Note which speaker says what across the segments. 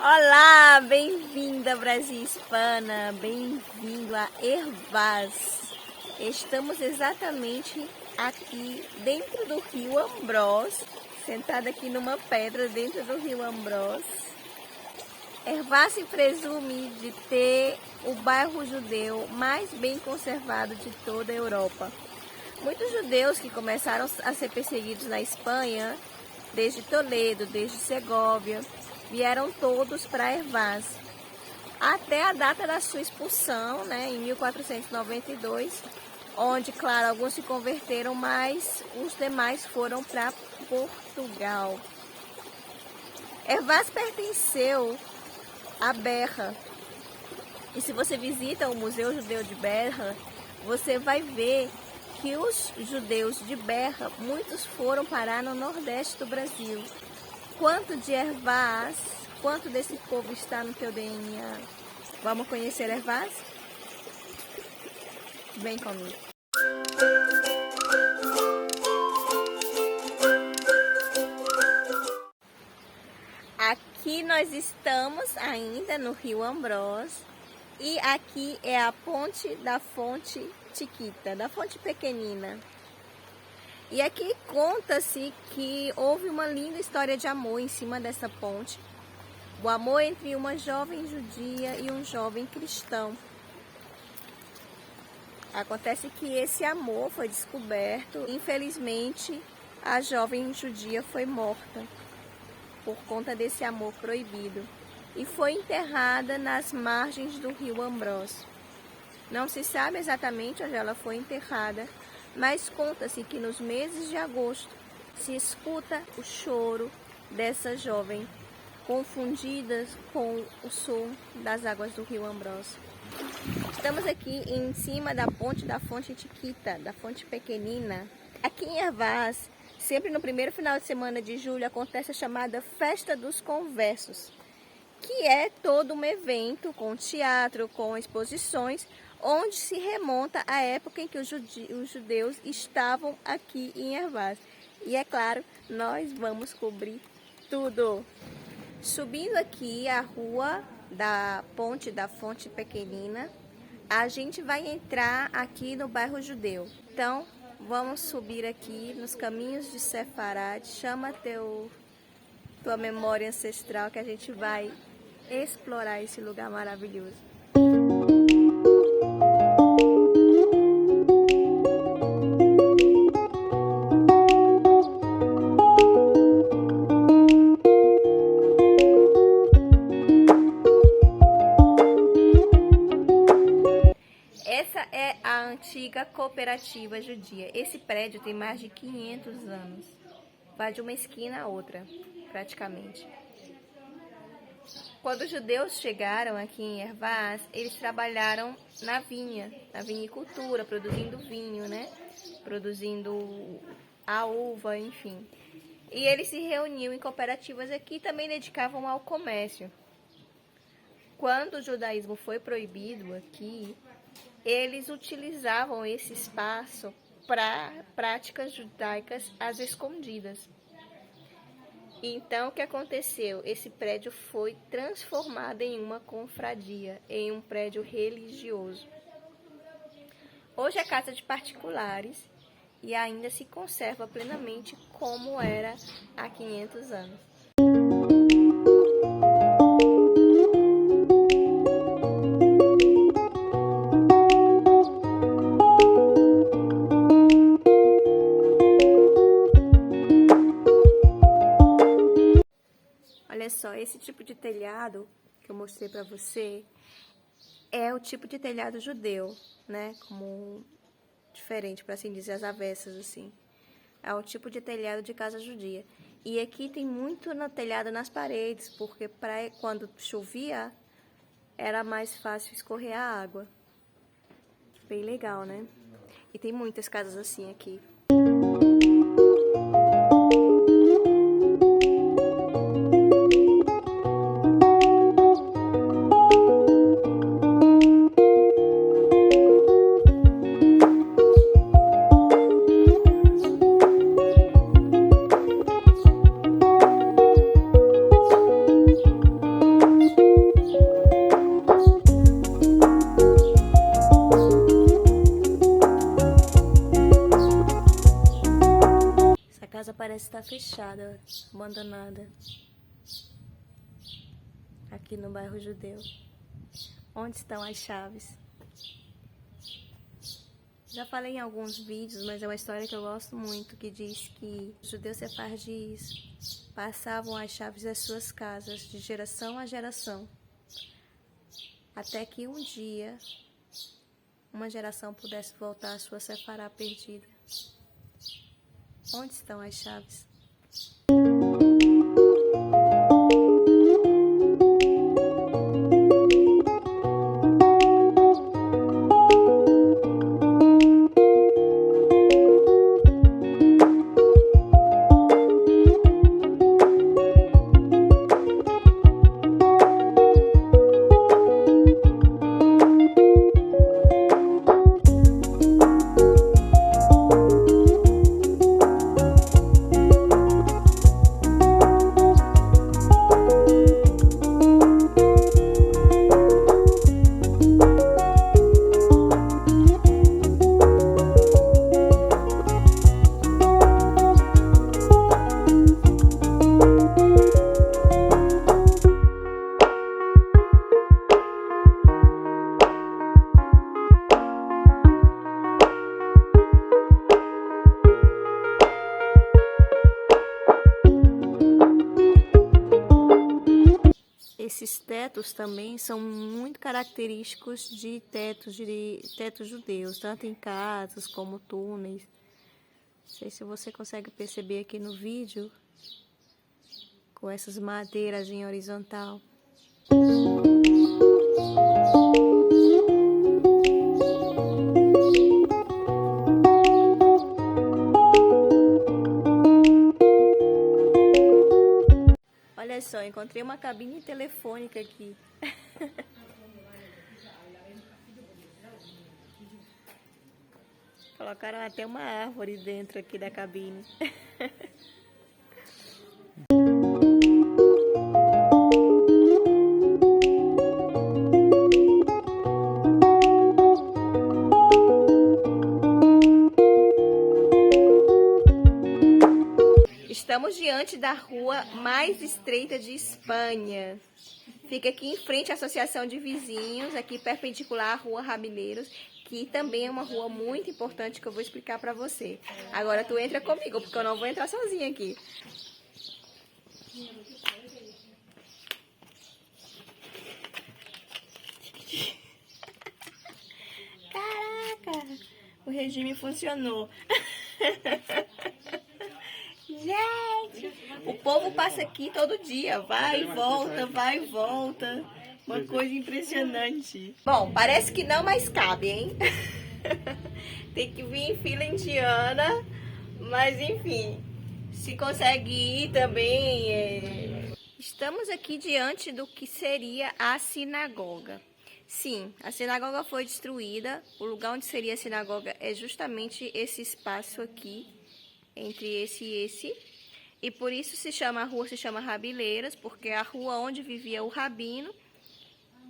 Speaker 1: Olá, bem-vinda Brasil Hispana, bem-vindo a Hervás. Estamos exatamente aqui dentro do rio Ambrós, sentada aqui numa pedra dentro do rio Ambrós. Hervás se presume de ter o bairro judeu mais bem conservado de toda a Europa. Muitos judeus que começaram a ser perseguidos na Espanha, desde Toledo, desde Segóvia, vieram todos para Hervás, até a data da sua expulsão, em 1492, onde, claro, alguns se converteram, mas os demais foram para Portugal. Hervás pertenceu a Berra, e se você visita o Museu Judeu de Berra, você vai ver que os judeus de Berra, muitos foram parar no Nordeste do Brasil. Quanto de Hervás, quanto desse povo está no teu DNA? Vamos conhecer Hervás? Vem comigo. Aqui nós estamos ainda no rio Ambrós e aqui é a ponte da Fonte Chiquita, da Fonte Pequenina. E aqui conta-se que houve uma linda história de amor em cima dessa ponte. O amor entre uma jovem judia e um jovem cristão. Acontece que esse amor foi descoberto. Infelizmente, a jovem judia foi morta por conta desse amor proibido. E foi enterrada nas margens do rio Ambrós. Não se sabe exatamente onde ela foi enterrada, mas conta-se que nos meses de agosto se escuta o choro dessa jovem, confundidas com o som das águas do rio Ambrós. Estamos aqui em cima da ponte da Fonte Chiquita, da Fonte Pequenina. Aqui em Hervás, sempre no primeiro final de semana de julho, acontece a chamada Festa dos Conversos, que é todo um evento com teatro, com exposições, onde se remonta à época em que os judeus estavam aqui em Hervás. E é claro, nós vamos cobrir tudo. Subindo aqui a rua da ponte da Fonte Pequenina, a gente vai entrar aqui no bairro judeu. Então, vamos subir aqui nos caminhos de Sefarad. Chama tua memória ancestral que a gente vai explorar esse lugar maravilhoso. Essa é a antiga cooperativa judia. Esse prédio tem mais de 500 anos. Vai de uma esquina a outra, praticamente. Quando os judeus chegaram aqui em Hervás, eles trabalharam na vinicultura, produzindo vinho, Produzindo a uva, enfim. E eles se reuniam em cooperativas aqui e também dedicavam ao comércio. Quando o judaísmo foi proibido aqui, eles utilizavam esse espaço para práticas judaicas às escondidas. Então, o que aconteceu? Esse prédio foi transformado em uma confraria, em um prédio religioso. Hoje é casa de particulares e ainda se conserva plenamente como era há 500 anos. Olha só, esse tipo de telhado que eu mostrei para você é o tipo de telhado judeu, Como diferente, para assim dizer, as avessas, assim. É o tipo de telhado de casa judia. E aqui tem muito telhado nas paredes, porque quando chovia, era mais fácil escorrer a água. Bem legal, né? E tem muitas casas assim aqui. fechada, abandonada, aqui no bairro Judeu. Onde estão as chaves? Já falei em alguns vídeos, mas é uma história que eu gosto muito, que diz que os judeus sefardis passavam as chaves das suas casas de geração a geração, até que um dia uma geração pudesse voltar à sua sefará perdida. Onde estão as chaves? Esses tetos também são muito característicos de tetos judeus, tanto em casas como túneis. Não sei se você consegue perceber aqui no vídeo, com essas madeiras em horizontal. Olha só, encontrei uma cabine telefônica aqui. Colocaram até uma árvore dentro aqui da cabine. Estamos diante da rua mais estreita de Espanha. Fica aqui em frente à Associação de Vizinhos, aqui perpendicular à Rua Rabileiros, que também é uma rua muito importante que eu vou explicar pra você. Agora tu entra comigo, porque eu não vou entrar sozinha aqui. Caraca, o regime funcionou. Gente, o povo passa aqui todo dia, vai e volta, vai e volta. Uma coisa impressionante. Bom, parece que não, mas cabe, hein? Tem que vir em fila indiana, mas enfim, se consegue ir também. Estamos aqui diante do que seria a sinagoga. Sim, a sinagoga foi destruída. O lugar onde seria a sinagoga é justamente esse espaço aqui, entre esse e esse, e por isso a rua se chama Rabileiras, porque é a rua onde vivia o rabino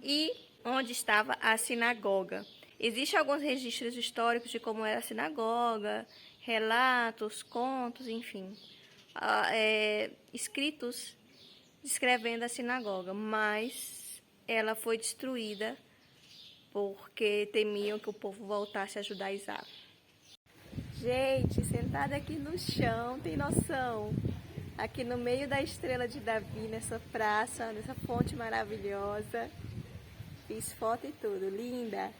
Speaker 1: e onde estava a sinagoga. Existem alguns registros históricos de como era a sinagoga, relatos, contos, enfim, escritos descrevendo a sinagoga, mas ela foi destruída porque temiam que o povo voltasse a judaizar. Gente, sentada aqui no chão, tem noção? Aqui no meio da Estrela de Davi, nessa praça, nessa fonte maravilhosa. Fiz foto e tudo, linda!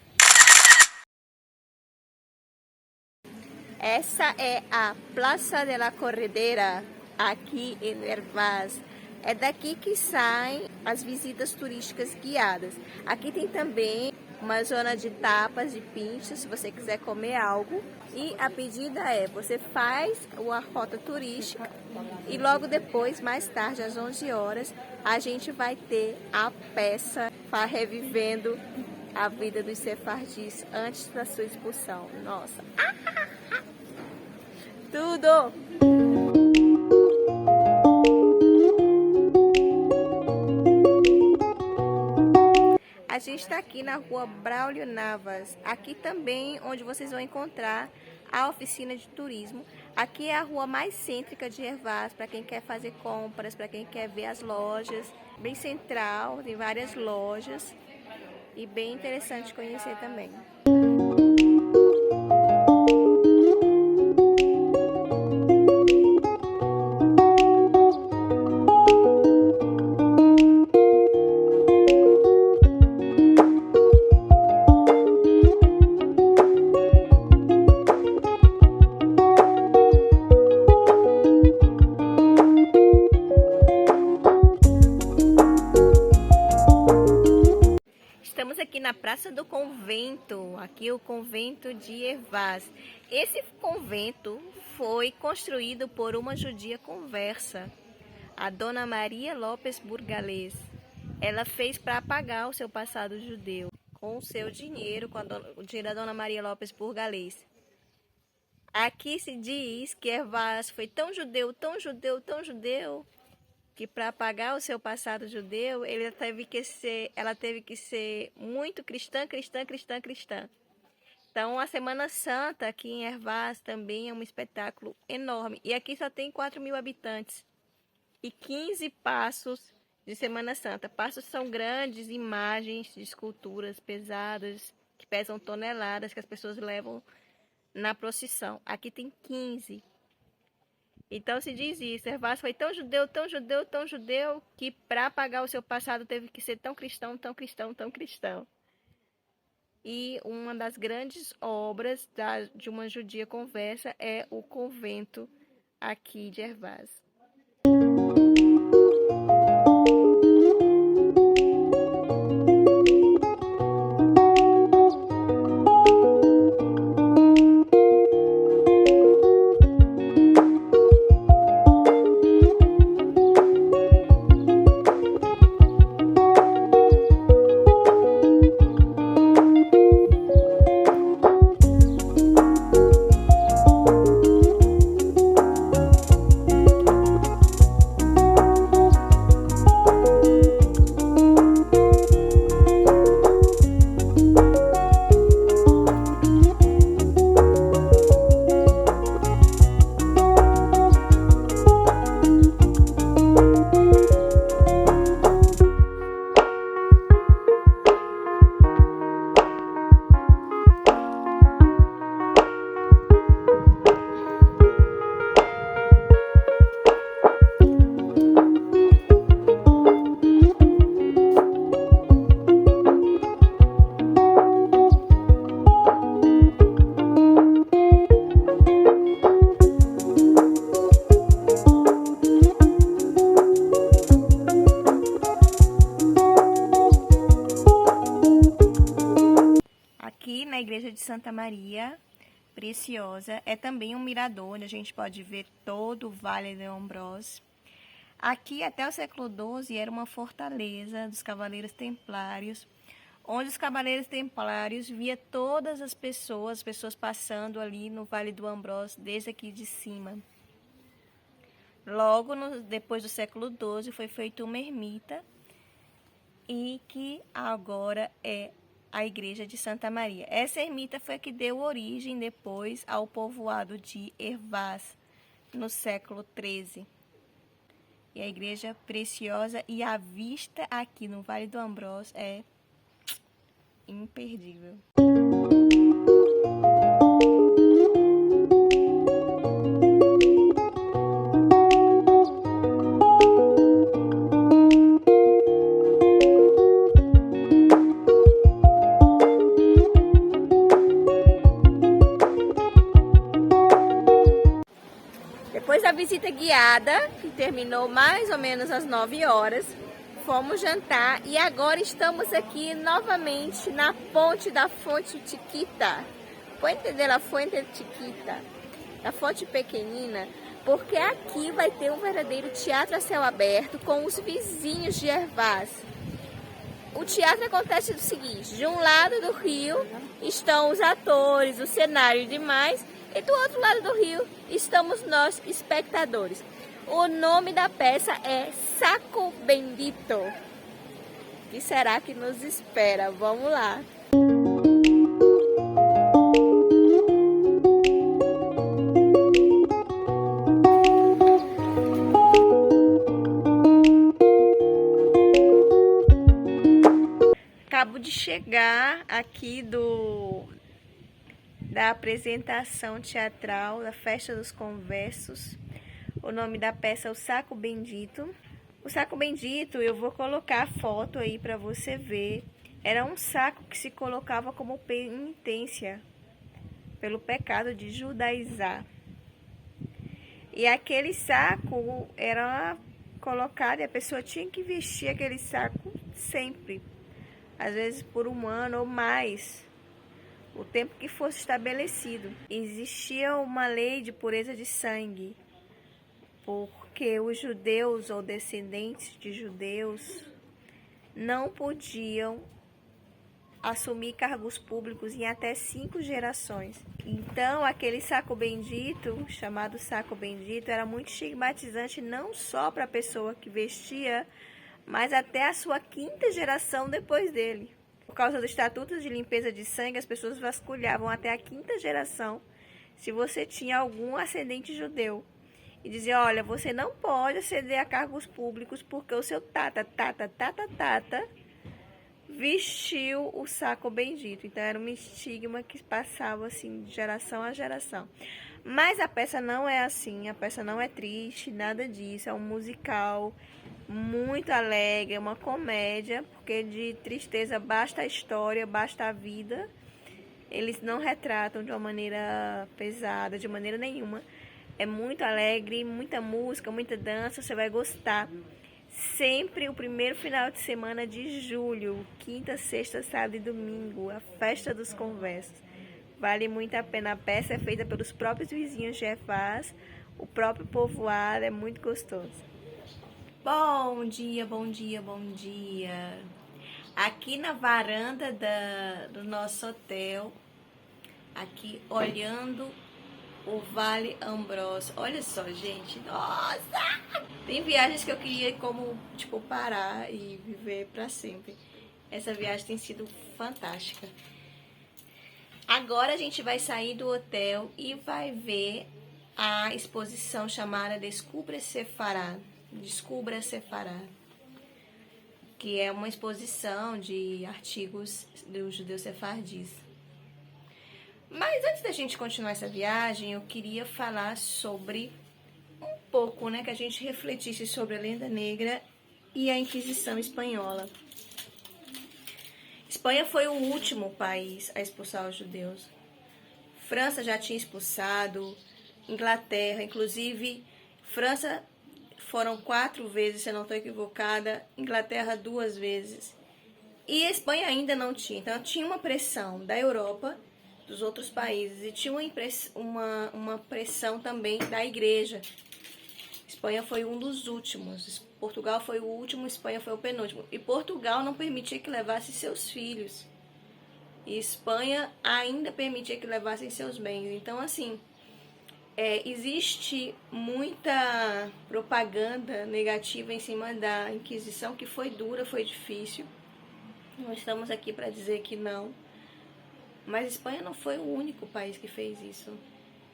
Speaker 1: Essa é a Plaza de la Corredera, aqui em Hervás. É daqui que saem as visitas turísticas guiadas. Aqui tem também uma zona de tapas, de pinchos, se você quiser comer algo. E a pedida é, você faz uma rota turística e logo depois, mais tarde, às 11 horas, a gente vai ter a peça revivendo a vida dos sefardis antes da sua expulsão. Nossa! Tudo! A gente está aqui na rua Braulio Navas, aqui também onde vocês vão encontrar a oficina de turismo. Aqui é a rua mais cêntrica de Hervás, para quem quer fazer compras, para quem quer ver as lojas. Bem central, tem várias lojas e bem interessante conhecer também. Estamos aqui na Praça do Convento, aqui o Convento de Hervás. Esse convento foi construído por uma judia conversa, a Dona Maria Lopes Burgalês. Ela fez para apagar o seu passado judeu com o seu dinheiro, com o dinheiro da Dona Maria Lopes Burgalês. Aqui se diz que Hervás foi tão judeu, tão judeu, tão judeu, que para apagar o seu passado judeu, ela teve que ser muito cristã, cristã, cristã, cristã. Então, a Semana Santa aqui em Hervás também é um espetáculo enorme. E aqui só tem 4.000 habitantes e 15 passos de Semana Santa. Passos são grandes imagens de esculturas pesadas, que pesam toneladas, que as pessoas levam na procissão. Aqui tem 15. Então se diz isso, Hervás foi tão judeu, tão judeu, tão judeu, que para apagar o seu passado teve que ser tão cristão, tão cristão, tão cristão. E uma das grandes obras de uma judia conversa é o convento aqui de Hervás. Aqui na igreja de Santa Maria Preciosa é também um mirador, onde a gente pode ver todo o Vale de Ambrós. Aqui até o século XII era uma fortaleza dos Cavaleiros Templários, onde os Cavaleiros Templários via todas as pessoas passando ali no Vale do Ambrós, desde aqui de cima. Logo depois do século XII foi feita uma ermita e que agora é a igreja de Santa Maria. Essa ermita foi a que deu origem depois ao povoado de Hervás, no século XIII. E a igreja preciosa, e a vista aqui no Vale do Ambrós é imperdível. Depois da visita guiada, que terminou mais ou menos às 9 horas, fomos jantar e agora estamos aqui novamente na ponte da Fonte Chiquita. Puente de la Fuente Chiquita, a fonte pequenina, porque aqui vai ter um verdadeiro teatro a céu aberto com os vizinhos de Hervás. O teatro acontece do seguinte: de um lado do rio estão os atores, o cenário e demais, e do outro lado do rio estamos nós, espectadores. O nome da peça é Saco Bendito. O que será que nos espera? Vamos lá! acabo de chegar aqui da apresentação teatral da Festa dos Conversos. O nome da peça é O Saco Bendito. O Saco Bendito, eu vou colocar a foto aí para você ver. Era um saco que se colocava como penitência pelo pecado de judaizar. E aquele saco era colocado e a pessoa tinha que vestir aquele saco sempre. Às vezes por um ano ou mais. O tempo que fosse estabelecido. Existia uma lei de pureza de sangue, porque os judeus ou descendentes de judeus não podiam assumir cargos públicos em até 5 gerações. Então, aquele saco bendito, chamado saco bendito, era muito estigmatizante não só para a pessoa que vestia, mas até a sua 5ª geração depois dele. Por causa do estatuto de limpeza de sangue, as pessoas vasculhavam até a 5ª geração se você tinha algum ascendente judeu. E diziam, olha, você não pode aceder a cargos públicos porque o seu tata vestiu o saco bendito. Então era um estigma que passava assim de geração a geração. Mas a peça não é assim, a peça não é triste, nada disso. É um musical muito alegre, é uma comédia, porque de tristeza basta a história, basta a vida. Eles não retratam de uma maneira pesada, de maneira nenhuma. É muito alegre, muita música, muita dança, você vai gostar. Sempre o primeiro final de semana de julho, quinta, sexta, sábado e domingo, a Festa dos Conversos. Vale muito a pena. A peça é feita pelos próprios vizinhos de Jefaz, o próprio povoado, é muito gostoso. Bom dia, bom dia, bom dia. Aqui na varanda do nosso hotel, aqui olhando o Vale Ambrosio. Olha só, gente, nossa! Tem viagens que eu queria como, parar e viver para sempre. Essa viagem tem sido fantástica. Agora a gente vai sair do hotel e vai ver a exposição chamada Descubra Sefará. Descubra Sefará, que é uma exposição de artigos dos judeus sefardis. Mas antes da gente continuar essa viagem, eu queria falar sobre um pouco, que a gente refletisse sobre a lenda negra e a Inquisição espanhola. Espanha foi o último país a expulsar os judeus. França já tinha expulsado, Inglaterra, inclusive França foram 4 vezes, se eu não estou equivocada, Inglaterra 2 vezes. E a Espanha ainda não tinha. Então tinha uma pressão da Europa, dos outros países, e tinha uma pressão também da igreja. Espanha foi um dos últimos, Portugal foi o último, Espanha foi o penúltimo. E Portugal não permitia que levasse seus filhos. E Espanha ainda permitia que levassem seus bens. Então, assim, existe muita propaganda negativa em cima da Inquisição, que foi dura, foi difícil. Nós estamos aqui para dizer que não. Mas a Espanha não foi o único país que fez isso,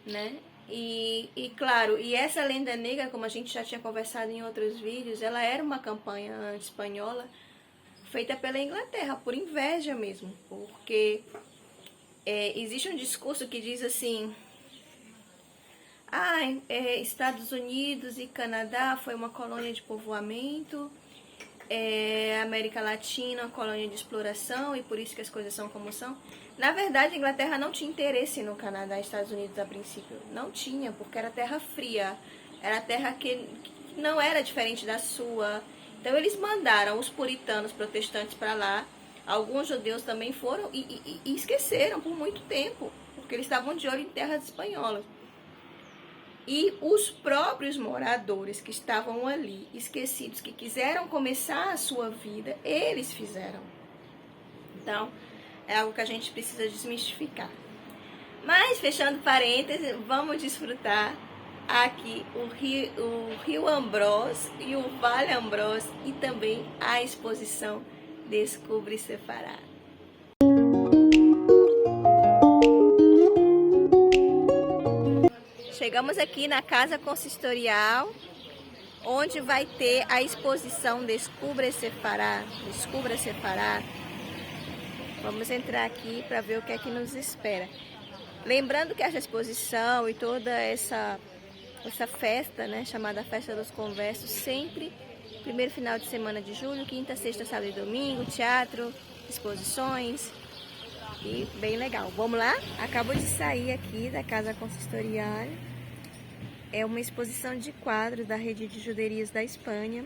Speaker 1: né? E claro, e essa lenda negra, como a gente já tinha conversado em outros vídeos, ela era uma campanha anti-espanhola feita pela Inglaterra, por inveja mesmo. Porque existe um discurso que diz assim: Estados Unidos e Canadá foi uma colônia de povoamento, América Latina, uma colônia de exploração, e por isso que as coisas são como são. Na verdade, a Inglaterra não tinha interesse no Canadá e Estados Unidos a princípio. Não tinha, porque era terra fria. Era terra que não era diferente da sua. Então, eles mandaram os puritanos protestantes para lá. Alguns judeus também foram e esqueceram por muito tempo, porque eles estavam de olho em terras espanholas. E os próprios moradores que estavam ali, esquecidos, que quiseram começar a sua vida, eles fizeram. Então, é algo que a gente precisa desmistificar. Mas, fechando parênteses, vamos desfrutar aqui o Rio Ambrosio e o Vale Ambrosio e também a exposição Descubra Sefará. Chegamos aqui na Casa Consistorial, onde vai ter a exposição Descubra Sefará. Descubra Sefará. Vamos entrar aqui para ver o que é que nos espera. Lembrando que essa exposição e toda essa festa, né, chamada Festa dos Conversos, sempre primeiro final de semana de julho, quinta, sexta, sábado e domingo, teatro, exposições e bem legal. Vamos lá? Acabo de sair aqui da Casa Consistorial. É uma exposição de quadros da rede de juderias da Espanha.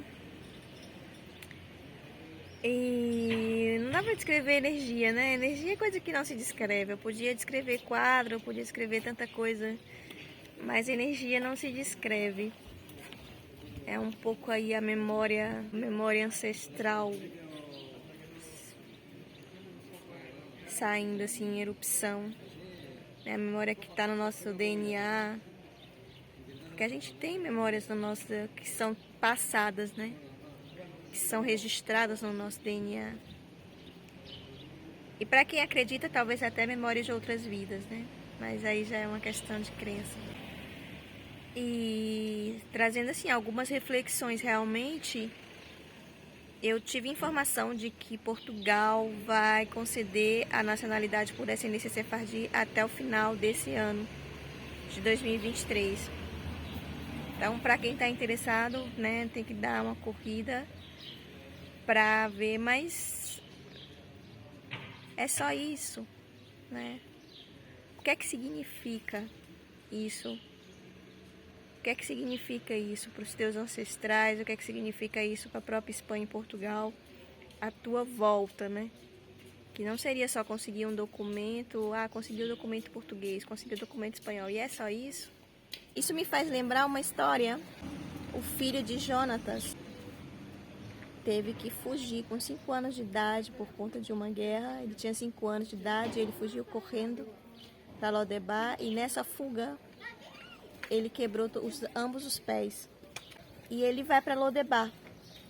Speaker 1: E não dá pra descrever energia, né? Energia é coisa que não se descreve. Eu podia descrever quadro, eu podia descrever tanta coisa, mas energia não se descreve. É um pouco aí a memória ancestral saindo assim em erupção. É a memória que está no nosso DNA. Porque a gente tem memórias no nosso, que são passadas, né? Que são registradas no nosso DNA. E para quem acredita, talvez até memórias de outras vidas, né? Mas aí já é uma questão de crença. E trazendo assim algumas reflexões realmente, eu tive informação de que Portugal vai conceder a nacionalidade por descendência sefardí até o final desse ano, de 2023. Então, para quem está interessado, né, tem que dar uma corrida para ver, mas é só isso, né? O que é que significa isso? O que é que significa isso para os teus ancestrais? O que é que significa isso para a própria Espanha e Portugal? A tua volta, né? Que não seria só conseguir um documento, conseguir o documento português, conseguir o documento espanhol, e é só isso? Isso me faz lembrar uma história. O filho de Jonatas teve que fugir com 5 anos de idade por conta de uma guerra. Ele tinha 5 anos de idade, ele fugiu correndo para Lodebar e nessa fuga ele quebrou ambos os pés. E ele vai para Lodebar,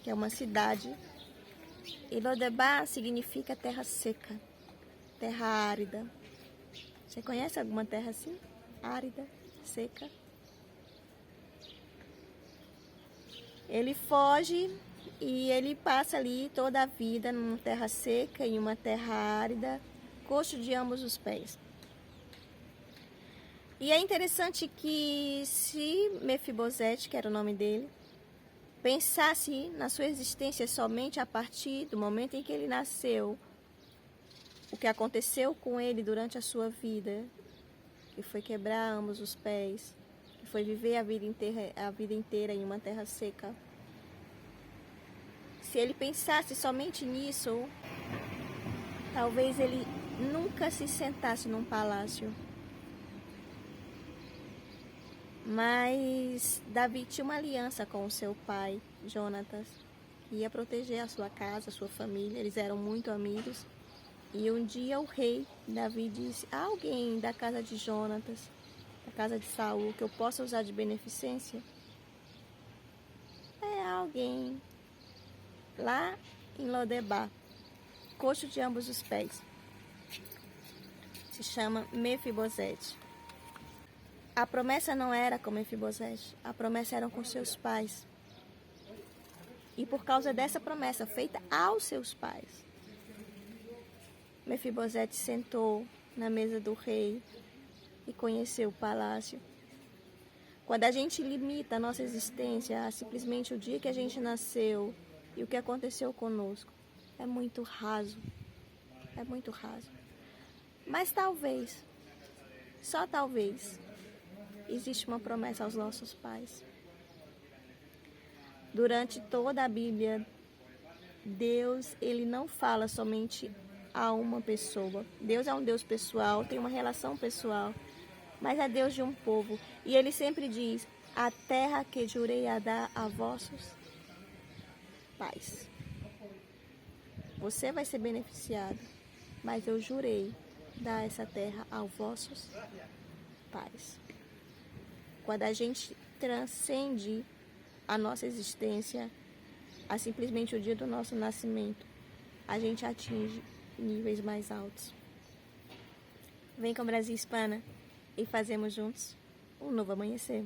Speaker 1: que é uma cidade. E Lodebar significa terra seca, terra árida. Você conhece alguma terra assim? Árida, seca? Ele foge e ele passa ali toda a vida numa terra seca, em uma terra árida, coxo de ambos os pés. E é interessante que se Mefibosete, que era o nome dele, pensasse na sua existência somente a partir do momento em que ele nasceu, o que aconteceu com ele durante a sua vida, que foi quebrar ambos os pés, que foi viver a vida inteira em uma terra seca. Se ele pensasse somente nisso, talvez ele nunca se sentasse num palácio. Mas Davi tinha uma aliança com o seu pai, Jonatas, que ia proteger a sua casa, a sua família. Eles eram muito amigos. E um dia o rei Davi disse: há alguém da casa de Jonatas, da casa de Saul, que eu possa usar de beneficência? É alguém lá em Lodebar, coxo de ambos os pés. Se chama Mefibosete. A promessa não era com Mefibosete, a promessa era com seus pais. E por causa dessa promessa feita aos seus pais, Mefibosete sentou na mesa do rei e conheceu o palácio. Quando a gente limita a nossa existência a simplesmente o dia que a gente nasceu e o que aconteceu conosco, é muito raso. É muito raso. Mas talvez, só talvez, existe uma promessa aos nossos pais. Durante toda a Bíblia, Deus, ele não fala somente a uma pessoa. Deus é um Deus pessoal, tem uma relação pessoal, mas é Deus de um povo. E ele sempre diz: a terra que jurei a dar a vossos pais. Você vai ser beneficiado, mas eu jurei dar essa terra aos vossos pais. Quando a gente transcende a nossa existência a simplesmente o dia do nosso nascimento, a gente atinge níveis mais altos. Vem com o Brasil Hispana e fazemos juntos um novo amanhecer.